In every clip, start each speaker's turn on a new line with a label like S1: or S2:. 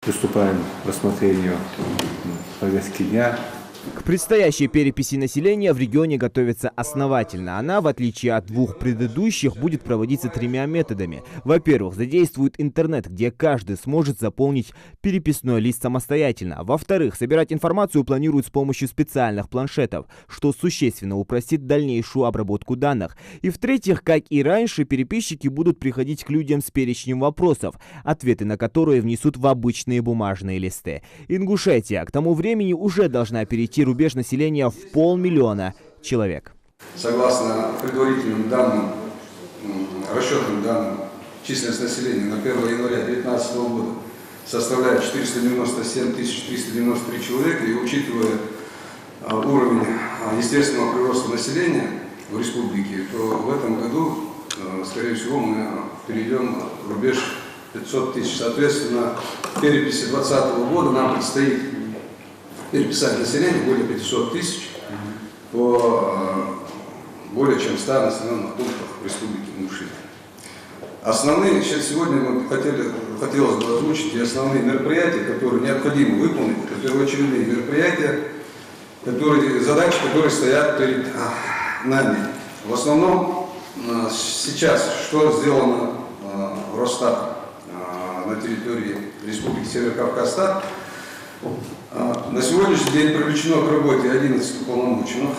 S1: Приступаем к рассмотрению повестки дня.
S2: К предстоящей переписи населения в регионе готовится основательно. Она, в отличие от двух предыдущих, будет проводиться тремя методами. Во-первых, задействует интернет, где каждый сможет заполнить переписной лист самостоятельно. Во-вторых, собирать информацию планируют с помощью специальных планшетов, что существенно упростит дальнейшую обработку данных. И в-третьих, как и раньше, переписчики будут приходить к людям с перечнем вопросов, ответы на которые внесут в обычные бумажные листы. Ингушетия к тому времени уже должна перейти рубеж населения в 500 000 человек.
S3: Согласно предварительным данным, расчетным данным, численность населения на 1 января 2019 года составляет 497 393 человека, и учитывая уровень естественного прироста населения в республике, то в этом году, скорее всего, мы перейдем рубеж 500 000. Соответственно, в переписи 2020 года нам предстоит переписать население более 500 000 по более чем 100 населенных пунктах в республике Ингушетия. Основные, сегодня хотелось бы озвучить и основные мероприятия, которые необходимо выполнить. Это первоочередные мероприятия, задачи, которые стоят перед нами. В основном сейчас, что сделано Росстатом на территории республики Северо-Кавказ-Стат. На сегодняшний день привлечено к работе 11 уполномоченных.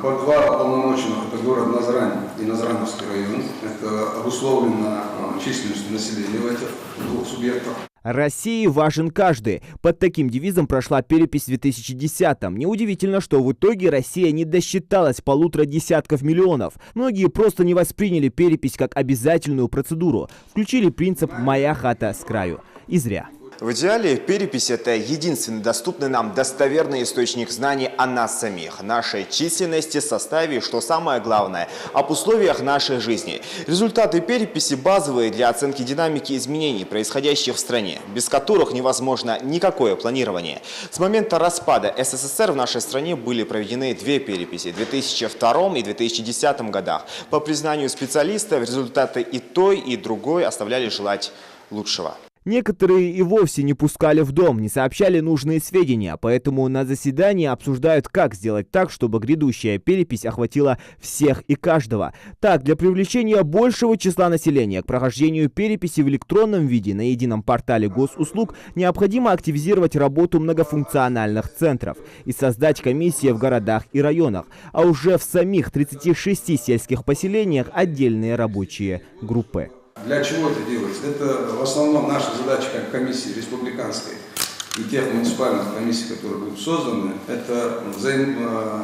S3: По 2 уполномоченных – это город Назрань и Назрановский район. Это обусловлено численностью населения в этих двух субъектах.
S2: России важен каждый. Под таким девизом прошла перепись в 2010-м. Неудивительно, что в итоге Россия не досчиталась 1,5 десятков миллионов. Многие просто не восприняли перепись как обязательную процедуру. Включили принцип «моя хата с краю». И зря.
S4: В идеале перепись – это единственный доступный нам достоверный источник знаний о нас самих, нашей численности, составе и, что самое главное, об условиях нашей жизни. Результаты переписи базовые для оценки динамики изменений, происходящих в стране, без которых невозможно никакое планирование. С момента распада СССР в нашей стране были проведены 2 переписи – в 2002 и 2010 годах. По признанию специалистов, результаты и той, и другой оставляли желать лучшего.
S2: Некоторые и вовсе не пускали в дом, не сообщали нужные сведения, поэтому на заседании обсуждают, как сделать так, чтобы грядущая перепись охватила всех и каждого. Так, для привлечения большего числа населения к прохождению переписи в электронном виде на едином портале госуслуг необходимо активизировать работу многофункциональных центров и создать комиссии в городах и районах, а уже в самих 36 сельских поселениях отдельные рабочие группы.
S3: Для чего это делается? Это в основном наша задача как комиссии республиканской и тех муниципальных комиссий, которые будут созданы, это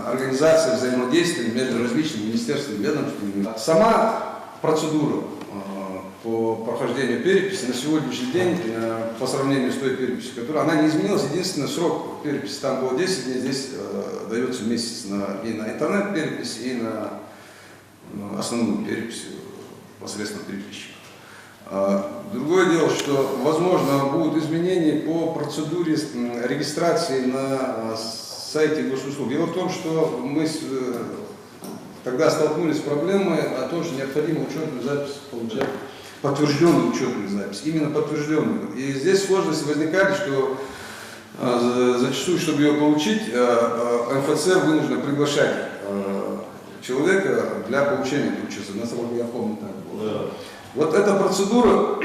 S3: организация взаимодействия между различными министерствами, ведомствами. Сама процедура по прохождению переписи на сегодняшний день, по сравнению с той переписью, которая она не изменилась, единственный срок переписи там было 10 дней, здесь дается месяц и на интернет-перепись, и на основную перепись посредством переписчика. Другое дело, что, возможно, будут изменения по процедуре регистрации на сайте госуслуг. Дело в том, что мы тогда столкнулись с проблемой о том, что необходимо учетную запись получать, подтвержденную учетную запись, именно подтвержденную. И здесь сложности возникали, что зачастую, чтобы ее получить, МФЦ вынужден приглашать человека для получения этой учетной, насколько я помню, так было. Вот эта процедура,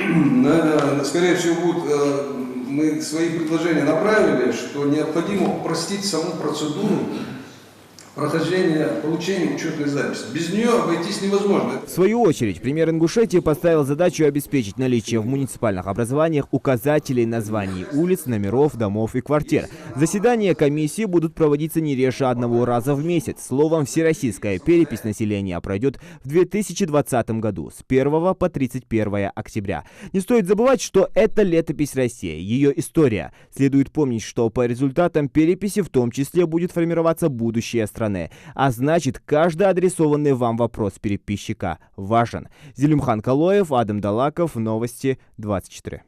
S3: скорее всего, мы свои предложения направили, что необходимо упростить саму процедуру прохождения, получения учетной записи. Без нее обойтись невозможно.
S2: В свою очередь, премьер Ингушетии поставил задачу обеспечить наличие в муниципальных образованиях указателей названий улиц, номеров, домов и квартир. Заседания комиссии будут проводиться не реже 1 раза в месяц. Словом, всероссийская перепись населения пройдет в 2020 году с 1 по 31 октября. Не стоит забывать, что это летопись России, ее история. Следует помнить, что по результатам переписи в том числе будет формироваться будущее страны. А значит, каждый адресованный вам вопрос переписчика важен. Зелимхан Калоев, Адам Далаков, Новости 24.